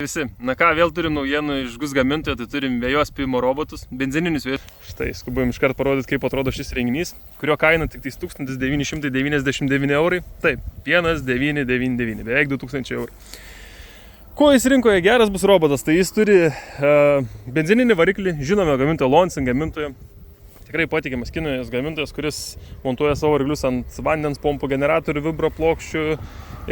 visi. Na ką, vėl turim naujienų iš GUS gamintojo, tai turim vėjos pjovimo robotus, benzininius vėjus. Štai, skubėjom iškart parodyti, kaip atrodo šis renginys, kurio kaina tik 1999 eurai. Taip, 1999, beveik 2000 eurų. Kuo jis rinkoje geras bus robotas, tai jis turi benzininį variklį, žinome gamintojo Lonsin gamintojo. Tikrai patikimas Kinijos gamintojas, kuris montuoja savo variklius ant vandens pompų generatorių, vibro plokščių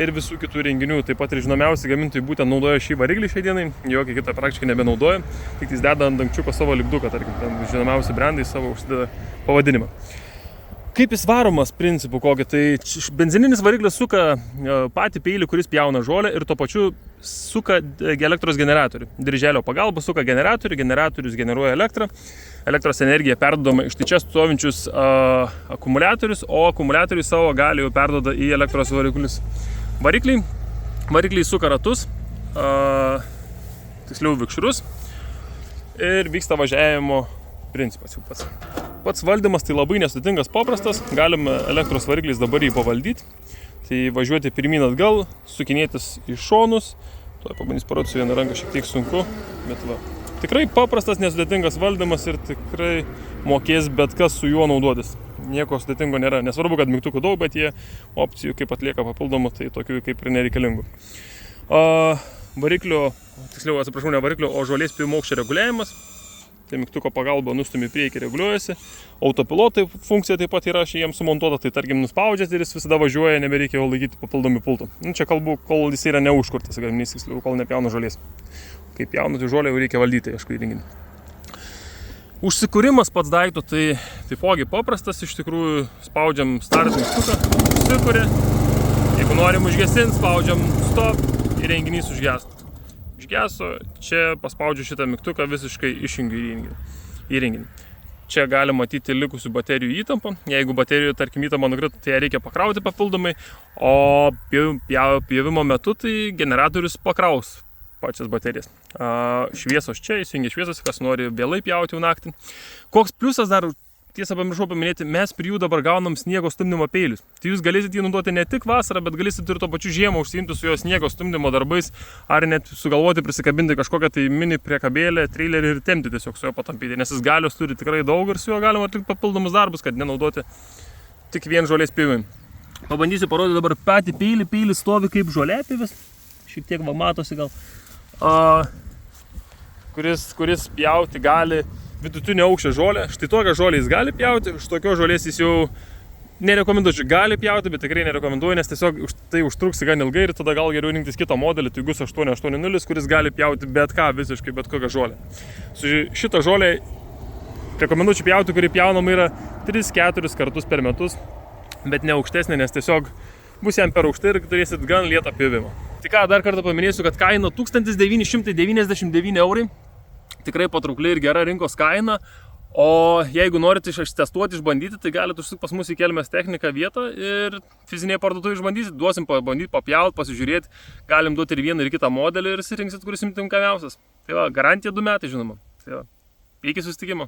ir visų kitų renginių. Taip pat ir žinomiausi gamintojai būtent naudoja šį variklį šiai dienai, jokį kitą praktiškai nebenaudoja, tik jis deda ant dangčiuko savo lipduką, tarkim, ten žinomiausi brandai savo užsideda pavadinimą. Kaip jis varomas principu kokį, tai benzininis variklis suka patį peilį, kuris pjauna žolę ir tuo pačiu suka elektros generatorių. Dirželio pagalba suka generatorių, generatorius generuoja elektrą, elektros energija perdodama iš čia stovinčius akumuliatorius, o akumuliatoriai savo gali jau perdoda į elektros variklius. Varikliai suka ratus, tiksliau vikšrus ir vyksta važiavimo principas jau pats. Pats valdymas tai labai nesudėtingas, paprastas, galim elektros varikliais dabar jį pavaldyti. Tai važiuoti pirmyn atgal, sukinėtis į šonus, tuoj pabandys parodyti su viena ranka, šiek tiek sunku, bet va. Tikrai paprastas, nesudėtingas valdymas ir tikrai mokės bet kas su juo naudotis. Nieko sudėtingo nėra, nesvarbu, kad mygtukų daug, bet jie opcijų kaip atlieka papildomų, tai tokių kaip ir nereikalingų. Variklio, tiksliau atsiprašau, ne variklio, o žolės pjovimo aukščio reguliavimas. Tai mygtuko pagalba nustumi priekį reguliuojasi. Autopilotai funkcija taip pat yra jiems sumontuota, tai tarkim nuspaudžiat ir jis visada važiuoja, nebereikia jo laikyti papildomų pultų. Čia kalbu, kol jis yra neužkurtas, gaminys, tiksliau, kol nepjauna žolės. Kai pjauna, tai žolę jau reikia valdyti, aišku, įrenginį. Užsikūrimas pats daikto, tai taipogi paprastas, iš tikrųjų spaudžiam start mygtuką, užsikūrė. Jeigu norim užgesinti, spaudžiam stop ir renginys užgestų. Išgeso, čia paspaudžiu šitą mygtuką, visiškai išjungiu įrenginį. Čia galima matyti likusių baterijų įtampą. Jeigu baterijų, tarkim, įtampa nukrito, tai ją reikia pakrauti papildomai, o pjovimo metu tai generatorius pakraus pačias baterijas. Šviesos čia, įsijungia šviesos, kas nori vėlai pjauti jau naktį. Koks pliusas dar, tiesą pamiršau paminėti, mes prie jų dabar gaunam sniego stumdymo peilius. Tai jūs galėsite jį naudoti ne tik vasarą, bet galėsite ir tuo pačiu žiemą užsiimti su jo sniego stumdymo darbais, ar net sugalvoti prisikabinti kažkokią tai mini priekabėlę, trailerį ir tempti tiesiog su juo patampyti, nes jis galios turi tikrai daug ir su juo galima atlikti papildomus darbus, kad nenaudoti tik vien žolės pjovimui. Pabandysiu parodyti dabar patį peilį, peilis stovi kaip žolėpjūvis, šiek tiek va matosi gal, kuris pjauti gali vidutinio aukščio žolę. Štai tokią žolę jis gali pjauti, iš tokios žolės jis jau nerekomenduoju, gali pjauti, bet tikrai nerekomenduoju, nes tiesiog tai užtruks gan ilgai ir tada gal geriau rinktis kitą modelį, tai GUS 880, kuris gali pjauti bet ką, visiškai bet kokią žolę. Su šitą žolę rekomenduočiau pjauti, kuri pjaunama yra 3-4 kartus per metus, bet ne aukštesnė, nes tiesiog bus jam per aukštai ir turėsit gan lietą pjovimą. Tai ką, dar kartą paminėsiu, kad kaina 1999 eurai. Tikrai patraukli ir gera rinkos kaina, o jeigu norite ištestuoti, išbandyti, tai galite užsukti pas mus į Kelmės techniką vietą ir fizinėje parduotuvėje išbandyti, duosim pabandyti, papjauti, pasižiūrėti, galim duoti ir vieną ir kitą modelį ir išsirinksit, kuris jums tinkamiausias. Tai va, garantija 2 metai, žinoma. Tai va, iki susitikimo.